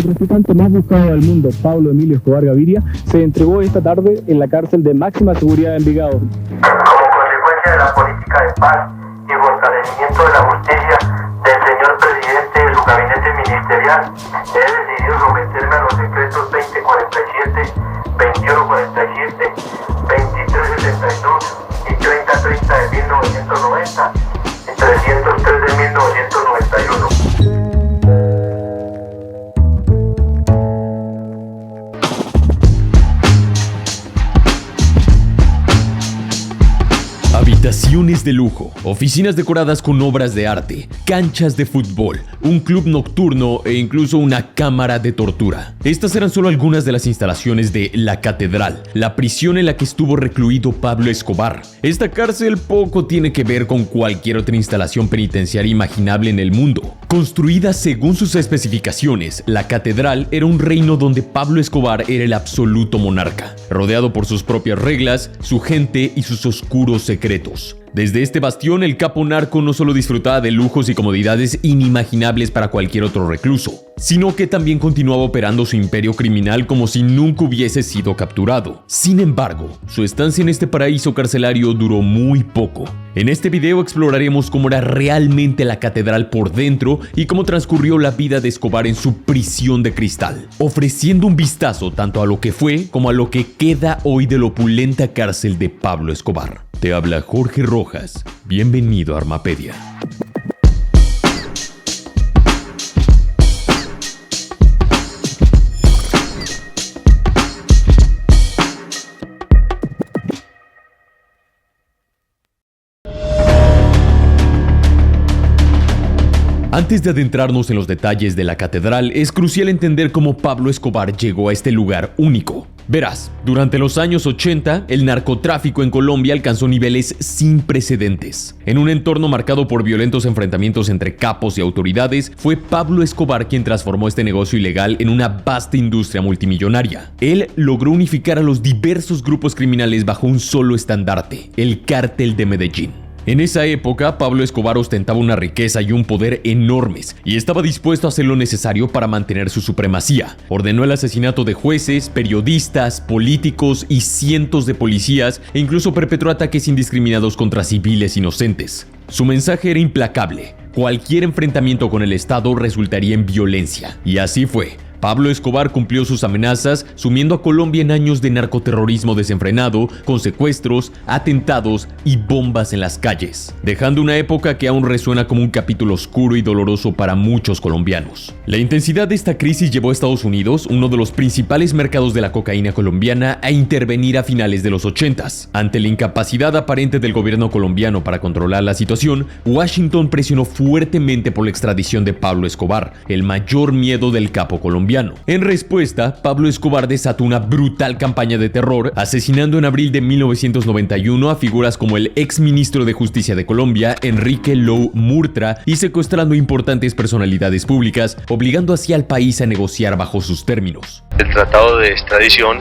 narcotraficante más buscado del mundo, Pablo Emilio Escobar Gaviria, se entregó esta tarde en la cárcel de máxima seguridad de Envigado. Como consecuencia de la política de paz y fortalecimiento de la justicia del señor presidente de su gabinete ministerial, he decidido someterme a los decretos 2047, 2147, 2372 y 3030 de 1990 y 303 de 1991. Habitaciones de lujo, oficinas decoradas con obras de arte, canchas de fútbol, un club nocturno e incluso una cámara de tortura. Estas eran solo algunas de las instalaciones de La Catedral, la prisión en la que estuvo recluido Pablo Escobar. Esta cárcel poco tiene que ver con cualquier otra instalación penitenciaria imaginable en el mundo. Construida según sus especificaciones, La Catedral era un reino donde Pablo Escobar era el absoluto monarca, rodeado por sus propias reglas, su gente y sus oscuros secretos. Desde este bastión, el capo narco no solo disfrutaba de lujos y comodidades inimaginables para cualquier otro recluso, sino que también continuaba operando su imperio criminal como si nunca hubiese sido capturado. Sin embargo, su estancia en este paraíso carcelario duró muy poco. En este video exploraremos cómo era realmente la catedral por dentro y cómo transcurrió la vida de Escobar en su prisión de cristal, ofreciendo un vistazo tanto a lo que fue como a lo que queda hoy de la opulenta cárcel de Pablo Escobar. Te habla Jorge Rojas. Bienvenido a Armapedia. Antes de adentrarnos en los detalles de la catedral, es crucial entender cómo Pablo Escobar llegó a este lugar único. Verás, durante los años 80, el narcotráfico en Colombia alcanzó niveles sin precedentes. En un entorno marcado por violentos enfrentamientos entre capos y autoridades, fue Pablo Escobar quien transformó este negocio ilegal en una vasta industria multimillonaria. Él logró unificar a los diversos grupos criminales bajo un solo estandarte, el Cártel de Medellín. En esa época, Pablo Escobar ostentaba una riqueza y un poder enormes y estaba dispuesto a hacer lo necesario para mantener su supremacía. Ordenó el asesinato de jueces, periodistas, políticos y cientos de policías e incluso perpetró ataques indiscriminados contra civiles inocentes. Su mensaje era implacable: cualquier enfrentamiento con el Estado resultaría en violencia, y así fue. Pablo Escobar cumplió sus amenazas, sumiendo a Colombia en años de narcoterrorismo desenfrenado, con secuestros, atentados y bombas en las calles, dejando una época que aún resuena como un capítulo oscuro y doloroso para muchos colombianos. La intensidad de esta crisis llevó a Estados Unidos, uno de los principales mercados de la cocaína colombiana, a intervenir a finales de los 80s. Ante la incapacidad aparente del gobierno colombiano para controlar la situación, Washington presionó fuertemente por la extradición de Pablo Escobar, el mayor miedo del capo colombiano. En respuesta, Pablo Escobar desató una brutal campaña de terror, asesinando en abril de 1991 a figuras como el ex ministro de Justicia de Colombia, Enrique Lou Murtra, y secuestrando importantes personalidades públicas, obligando así al país a negociar bajo sus términos. El tratado de extradición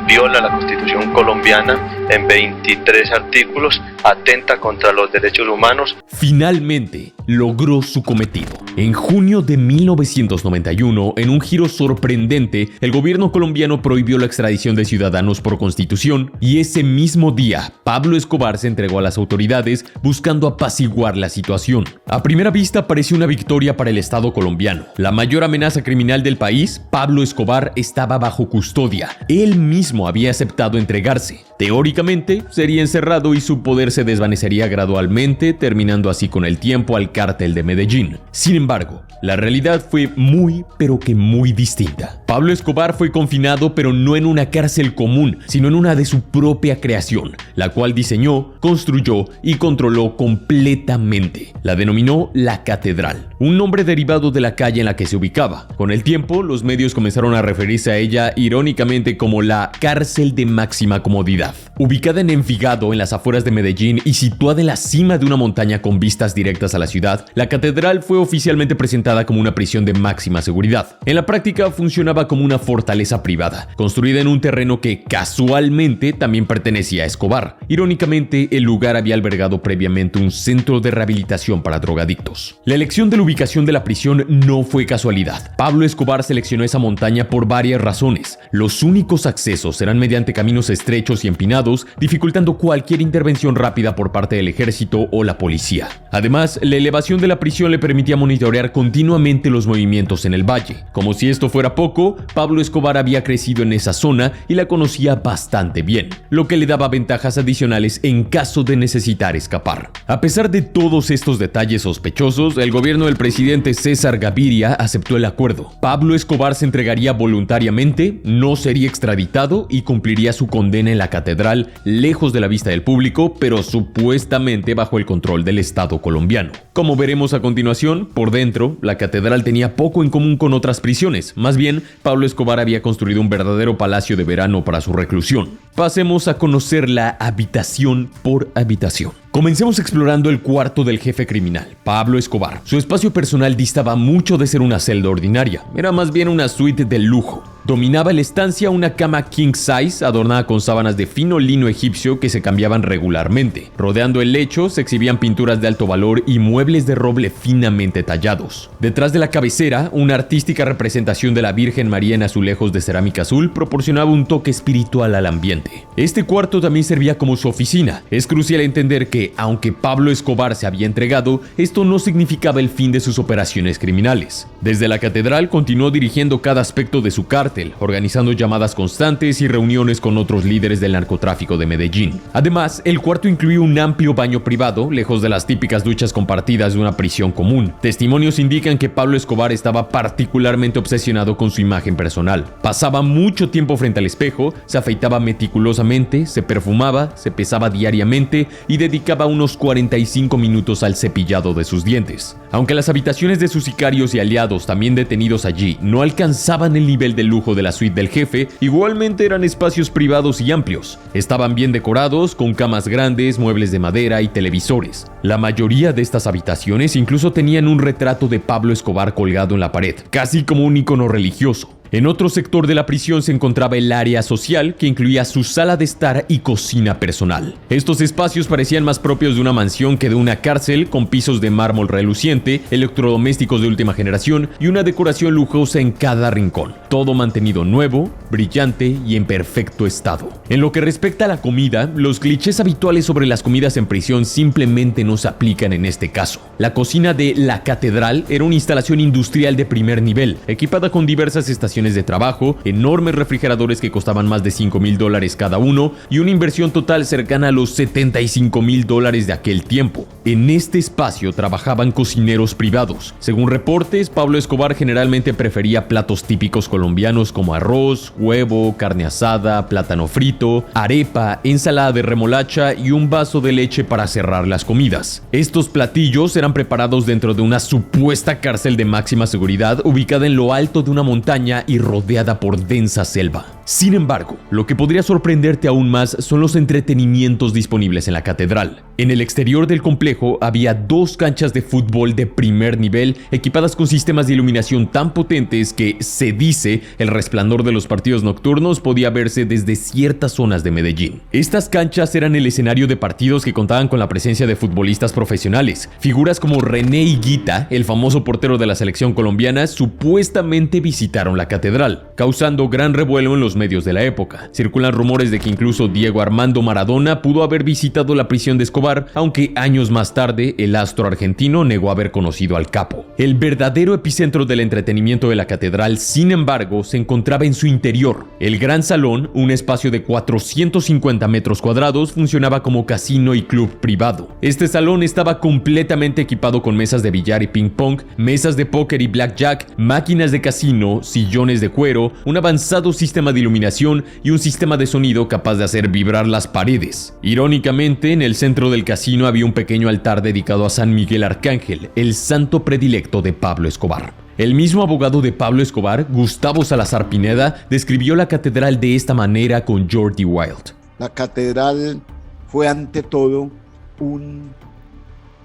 viola la Constitución colombiana en 23 artículos, atenta contra los derechos humanos. Finalmente, logró su cometido. En junio de 1991, en un giro sorprendente, el gobierno colombiano prohibió la extradición de ciudadanos por constitución, y ese mismo día, Pablo Escobar se entregó a las autoridades buscando apaciguar la situación. A primera vista pareció una victoria para el Estado colombiano. La mayor amenaza criminal del país, Pablo Escobar, estaba bajo custodia. Él mismo había aceptado entregarse. Teóricamente, sería encerrado y su poder se desvanecería gradualmente, terminando así con el tiempo al Cártel de Medellín. Sin embargo, la realidad fue muy, pero que muy distinta. Pablo Escobar fue confinado, pero no en una cárcel común, sino en una de su propia creación, la cual diseñó, construyó y controló completamente. La denominó La Catedral, un nombre derivado de la calle en la que se ubicaba. Con el tiempo, los medios comenzaron a referirse a ella irónicamente como la cárcel de máxima comodidad. Ubicada en Envigado, en las afueras de Medellín, Medellín y situada en la cima de una montaña con vistas directas a la ciudad, la catedral fue oficialmente presentada como una prisión de máxima seguridad. En la práctica funcionaba como una fortaleza privada, construida en un terreno que casualmente también pertenecía a Escobar. Irónicamente, el lugar había albergado previamente un centro de rehabilitación para drogadictos. La elección de la ubicación de la prisión no fue casualidad. Pablo Escobar seleccionó esa montaña por varias razones. Los únicos accesos eran mediante caminos estrechos y empinados, dificultando cualquier intervención rápida por parte del ejército o la policía. Además, la elevación de la prisión le permitía monitorear continuamente los movimientos en el valle. Como si esto fuera poco, Pablo Escobar había crecido en esa zona y la conocía bastante bien, lo que le daba ventajas adicionales en caso de necesitar escapar. A pesar de todos estos detalles sospechosos, el gobierno del presidente César Gaviria aceptó el acuerdo. Pablo Escobar se entregaría voluntariamente, no sería extraditado y cumpliría su condena en la catedral, lejos de la vista del público, pero supuestamente bajo el control del Estado colombiano. Como veremos a continuación, por dentro, la catedral tenía poco en común con otras prisiones. Más bien, Pablo Escobar había construido un verdadero palacio de verano para su reclusión. Pasemos a conocer la habitación por habitación. Comencemos explorando el cuarto del jefe criminal, Pablo Escobar. Su espacio personal distaba mucho de ser una celda ordinaria, era más bien una suite de lujo. Dominaba la estancia una cama king size adornada con sábanas de fino lino egipcio que se cambiaban regularmente. Rodeando el lecho se exhibían pinturas de alto valor y muebles de roble finamente tallados. Detrás de la cabecera, una artística representación de la Virgen María en azulejos de cerámica azul proporcionaba un toque espiritual al ambiente. Este cuarto también servía como su oficina. Es crucial entender que, aunque Pablo Escobar se había entregado, esto no significaba el fin de sus operaciones criminales. Desde la catedral continuó dirigiendo cada aspecto de su cártel, organizando llamadas constantes y reuniones con otros líderes del narcotráfico de Medellín. Además, el cuarto incluía un amplio baño privado, lejos de las típicas duchas compartidas de una prisión común. Testimonios indican que Pablo Escobar estaba particularmente obsesionado con su imagen personal. Pasaba mucho tiempo frente al espejo, se afeitaba meticulosamente, se perfumaba, se pesaba diariamente y dedicaba unos 45 minutos al cepillado de sus dientes. Aunque las habitaciones de sus sicarios y aliados también detenidos allí no alcanzaban el nivel de lujo de la suite del jefe, igualmente eran espacios privados y amplios. Estaban bien decorados, con camas grandes, muebles de madera y televisores. La mayoría de estas habitaciones incluso tenían un retrato de Pablo Escobar colgado en la pared, casi como un icono religioso. En otro sector de la prisión se encontraba el área social, que incluía su sala de estar y cocina personal. Estos espacios parecían más propios de una mansión que de una cárcel, con pisos de mármol reluciente, electrodomésticos de última generación y una decoración lujosa en cada rincón. Todo mantenido nuevo, brillante y en perfecto estado. En lo que respecta a la comida, los clichés habituales sobre las comidas en prisión simplemente no se aplican en este caso. La cocina de la catedral era una instalación industrial de primer nivel, equipada con diversas estaciones de trabajo, enormes refrigeradores que costaban más de $5,000 cada uno y una inversión total cercana a los $75,000 de aquel tiempo. En este espacio trabajaban cocineros privados. Según reportes, Pablo Escobar generalmente prefería platos típicos colombianos como arroz, huevo, carne asada, plátano frito, arepa, ensalada de remolacha y un vaso de leche para cerrar las comidas. Estos platillos eran preparados dentro de una supuesta cárcel de máxima seguridad ubicada en lo alto de una montaña y rodeada por densa selva. Sin embargo, lo que podría sorprenderte aún más son los entretenimientos disponibles en la catedral. En el exterior del complejo había 2 canchas de fútbol de primer nivel equipadas con sistemas de iluminación tan potentes que, se dice, el resplandor de los partidos nocturnos podía verse desde ciertas zonas de Medellín. Estas canchas eran el escenario de partidos que contaban con la presencia de futbolistas profesionales. Figuras como René Higuita, el famoso portero de la selección colombiana, supuestamente visitaron la catedral, causando gran revuelo en los medios de la época. Circulan rumores de que incluso Diego Armando Maradona pudo haber visitado la prisión de Escobar, aunque años más tarde el astro argentino negó haber conocido al capo. El verdadero epicentro del entretenimiento de la catedral, sin embargo, se encontraba en su interior. El gran salón, un espacio de 450 metros cuadrados, funcionaba como casino y club privado. Este salón estaba completamente equipado con mesas de billar y ping pong, mesas de póker y blackjack, máquinas de casino, sillones de cuero, un avanzado sistema de iluminación y un sistema de sonido capaz de hacer vibrar las paredes. Irónicamente, en el centro del casino había un pequeño altar dedicado a San Miguel Arcángel, el santo predilecto de Pablo Escobar. El mismo abogado de Pablo Escobar, Gustavo Salazar Pineda, describió la catedral de esta manera con Jordi Wild. La catedral fue ante todo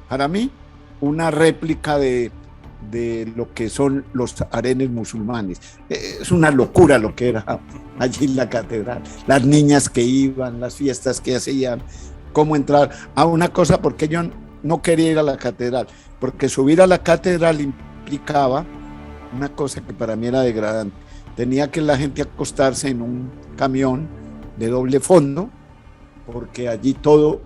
para mí, una réplica de lo que son los harenes musulmanes. Es una locura lo que era allí en la catedral. Las niñas que iban, las fiestas que hacían, cómo entrar a una cosa, porque yo no quería ir a la catedral, porque subir a la catedral implicaba una cosa que para mí era degradante. Tenía que la gente acostarse en un camión de doble fondo, porque allí todo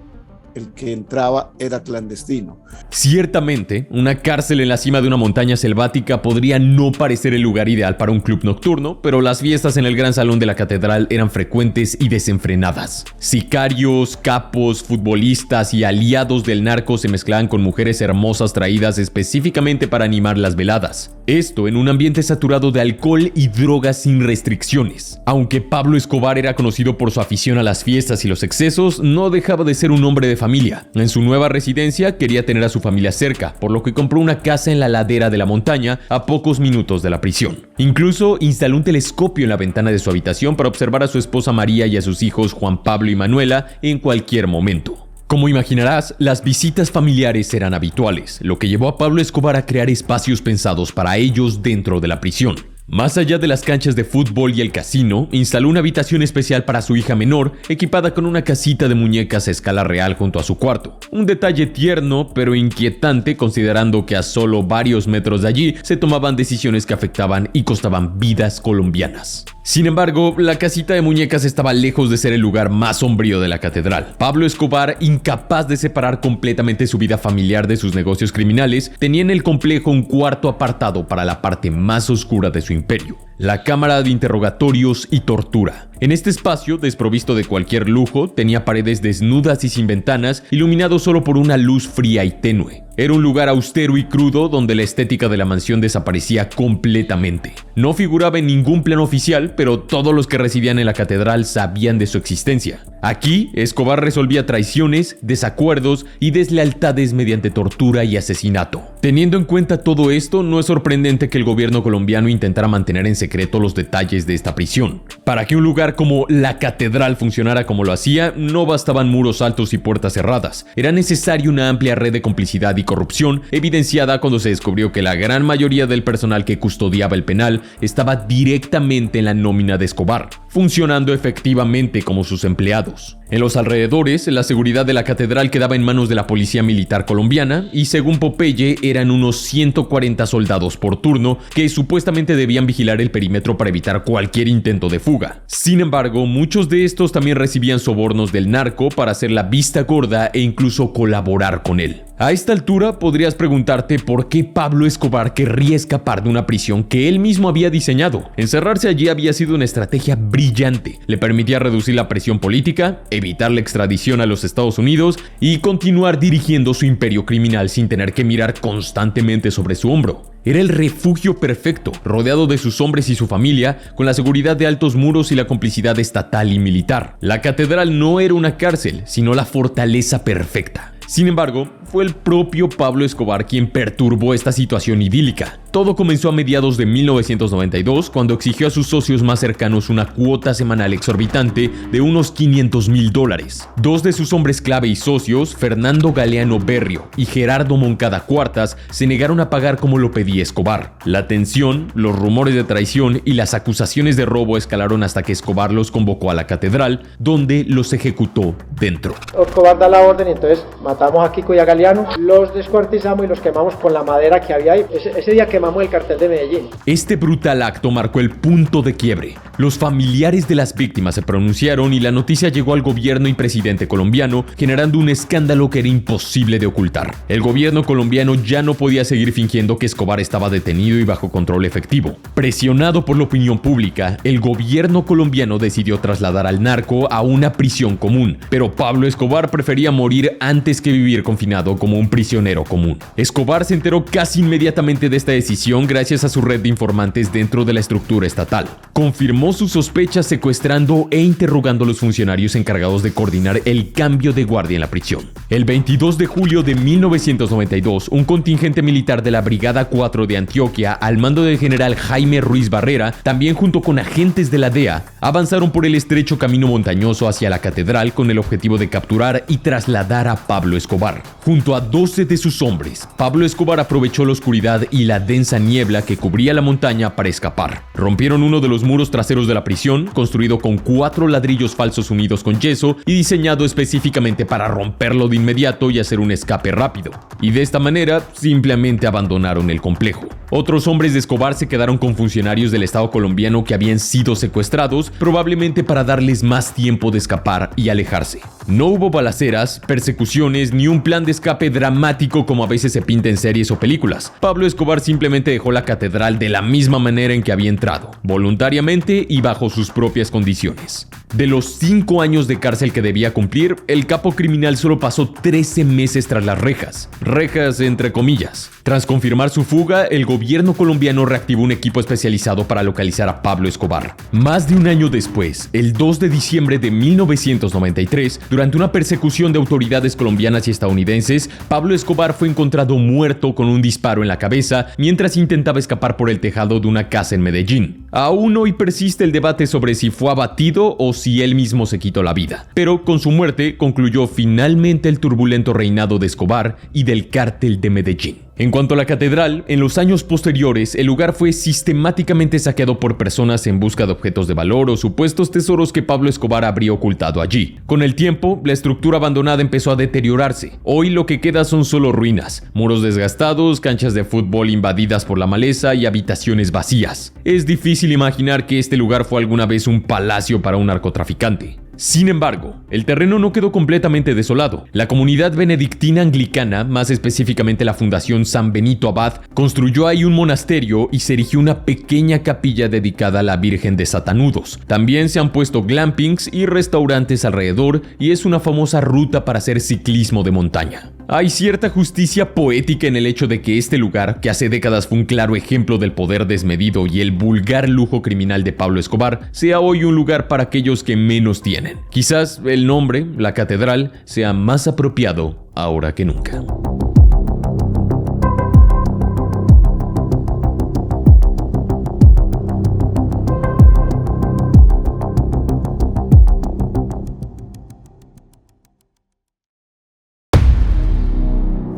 el que entraba era clandestino. Ciertamente, una cárcel en la cima de una montaña selvática podría no parecer el lugar ideal para un club nocturno, pero las fiestas en el gran salón de la catedral eran frecuentes y desenfrenadas. Sicarios, capos, futbolistas y aliados del narco se mezclaban con mujeres hermosas traídas específicamente para animar las veladas. Esto en un ambiente saturado de alcohol y drogas sin restricciones. Aunque Pablo Escobar era conocido por su afición a las fiestas y los excesos, no dejaba de ser un hombre de familia. En su nueva residencia quería tener a su familia cerca, por lo que compró una casa en la ladera de la montaña a pocos minutos de la prisión. Incluso instaló un telescopio en la ventana de su habitación para observar a su esposa María y a sus hijos Juan Pablo y Manuela en cualquier momento. Como imaginarás, las visitas familiares eran habituales, lo que llevó a Pablo Escobar a crear espacios pensados para ellos dentro de la prisión. Más allá de las canchas de fútbol y el casino, instaló una habitación especial para su hija menor, equipada con una casita de muñecas a escala real junto a su cuarto. Un detalle tierno, pero inquietante, considerando que a solo varios metros de allí se tomaban decisiones que afectaban y costaban vidas colombianas. Sin embargo, la casita de muñecas estaba lejos de ser el lugar más sombrío de la catedral. Pablo Escobar, incapaz de separar completamente su vida familiar de sus negocios criminales, tenía en el complejo un cuarto apartado para la parte más oscura de su imperio: la cámara de interrogatorios y tortura. En este espacio, desprovisto de cualquier lujo, tenía paredes desnudas y sin ventanas, iluminado solo por una luz fría y tenue. Era un lugar austero y crudo donde la estética de la mansión desaparecía completamente. No figuraba en ningún plano oficial, pero todos los que residían en la catedral sabían de su existencia. Aquí, Escobar resolvía traiciones, desacuerdos y deslealtades mediante tortura y asesinato. Teniendo en cuenta todo esto, no es sorprendente que el gobierno colombiano intentara mantener en secreto los detalles de esta prisión. Para que un lugar como la catedral funcionara como lo hacía, no bastaban muros altos y puertas cerradas. Era necesaria una amplia red de complicidad y corrupción, evidenciada cuando se descubrió que la gran mayoría del personal que custodiaba el penal estaba directamente en la nómina de Escobar, funcionando efectivamente como sus empleados. En los alrededores, la seguridad de la catedral quedaba en manos de la policía militar colombiana y, según Popeye, eran unos 140 soldados por turno que supuestamente debían vigilar el perímetro para evitar cualquier intento de fuga. Sin embargo, muchos de estos también recibían sobornos del narco para hacer la vista gorda e incluso colaborar con él. A esta altura podrías preguntarte por qué Pablo Escobar querría escapar de una prisión que él mismo había diseñado. Encerrarse allí había sido una estrategia brillante. Le permitía reducir la presión política, evitar la extradición a los Estados Unidos y continuar dirigiendo su imperio criminal sin tener que mirar constantemente sobre su hombro. Era el refugio perfecto, rodeado de sus hombres y su familia, con la seguridad de altos muros y la complicidad estatal y militar. La catedral no era una cárcel, sino la fortaleza perfecta. Sin embargo, fue el propio Pablo Escobar quien perturbó esta situación idílica. Todo comenzó a mediados de 1992, cuando exigió a sus socios más cercanos una cuota semanal exorbitante de unos $500,000. Dos de sus hombres clave y socios, Fernando Galeano Berrio y Gerardo Moncada Cuartas, se negaron a pagar como lo pedía Escobar. La tensión, los rumores de traición y las acusaciones de robo escalaron hasta que Escobar los convocó a la catedral, donde los ejecutó dentro. Escobar da la orden y entonces matamos a Kiko y a Galeano, los descuartizamos y los quemamos con la madera que había ahí. Ese día quemamos el cartel de Medellín. Este brutal acto marcó el punto de quiebre. Los familiares de las víctimas se pronunciaron y la noticia llegó al gobierno y presidente colombiano, generando un escándalo que era imposible de ocultar. El gobierno colombiano ya no podía seguir fingiendo que Escobar estaba detenido y bajo control efectivo. Presionado por la opinión pública, el gobierno colombiano decidió trasladar al narco a una prisión común, pero Pablo Escobar prefería morir antes que vivir confinado tratado como un prisionero común. Escobar se enteró casi inmediatamente de esta decisión gracias a su red de informantes dentro de la estructura estatal. Confirmó sus sospechas secuestrando e interrogando a los funcionarios encargados de coordinar el cambio de guardia en la prisión. El 22 de julio de 1992, un contingente militar de la Brigada 4 de Antioquia, al mando del general Jaime Ruiz Barrera, también junto con agentes de la DEA, avanzaron por el estrecho camino montañoso hacia la catedral con el objetivo de capturar y trasladar a Pablo Escobar. Junto a 12 de sus hombres, Pablo Escobar aprovechó la oscuridad y la densa niebla que cubría la montaña para escapar. Rompieron uno de los muros traseros de la prisión, construido con 4 ladrillos falsos unidos con yeso y diseñado específicamente para romperlo de inmediato y hacer un escape rápido. Y de esta manera, simplemente abandonaron el complejo. Otros hombres de Escobar se quedaron con funcionarios del Estado colombiano que habían sido secuestrados, probablemente para darles más tiempo de escapar y alejarse. No hubo balaceras, persecuciones ni un plan de escape dramático como a veces se pinta en series o películas. Pablo Escobar simplemente dejó la catedral de la misma manera en que había entrado, voluntariamente y bajo sus propias condiciones. De los 5 años de cárcel que debía cumplir, el capo criminal solo pasó 13 meses tras las rejas. Rejas entre comillas. Tras confirmar su fuga, el gobierno colombiano reactivó un equipo especializado para localizar a Pablo Escobar. Más de un año después, el 2 de diciembre de 1993, durante una persecución de autoridades colombianas y estadounidenses, Pablo Escobar fue encontrado muerto con un disparo en la cabeza mientras intentaba escapar por el tejado de una casa en Medellín. Aún hoy persiste el debate sobre si fue abatido o si él mismo se quitó la vida. Pero con su muerte concluyó finalmente el turbulento reinado de Escobar y del cártel de Medellín. En cuanto a la catedral, en los años posteriores, el lugar fue sistemáticamente saqueado por personas en busca de objetos de valor o supuestos tesoros que Pablo Escobar habría ocultado allí. Con el tiempo, la estructura abandonada empezó a deteriorarse. Hoy lo que queda son solo ruinas, muros desgastados, canchas de fútbol invadidas por la maleza y habitaciones vacías. Es difícil imaginar que este lugar fue alguna vez un palacio para un narcotraficante. Sin embargo, el terreno no quedó completamente desolado. La comunidad benedictina anglicana, más específicamente la Fundación San Benito Abad, construyó ahí un monasterio y se erigió una pequeña capilla dedicada a la Virgen de Satanudos. También se han puesto glampings y restaurantes alrededor y es una famosa ruta para hacer ciclismo de montaña. Hay cierta justicia poética en el hecho de que este lugar, que hace décadas fue un claro ejemplo del poder desmedido y el vulgar lujo criminal de Pablo Escobar, sea hoy un lugar para aquellos que menos tienen. Quizás el nombre, la catedral, sea más apropiado ahora que nunca.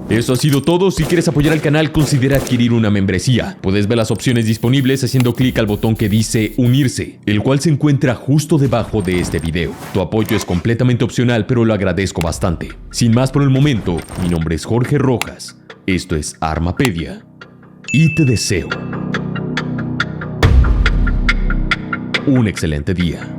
Eso ha sido todo. Si quieres apoyar al canal, considera adquirir una membresía. Puedes ver las opciones disponibles haciendo clic al botón que dice unirse, el cual se encuentra justo debajo de este video. Tu apoyo es completamente opcional, pero lo agradezco bastante. Sin más por el momento, mi nombre es Jorge Rojas, esto es Armapedia y te deseo un excelente día.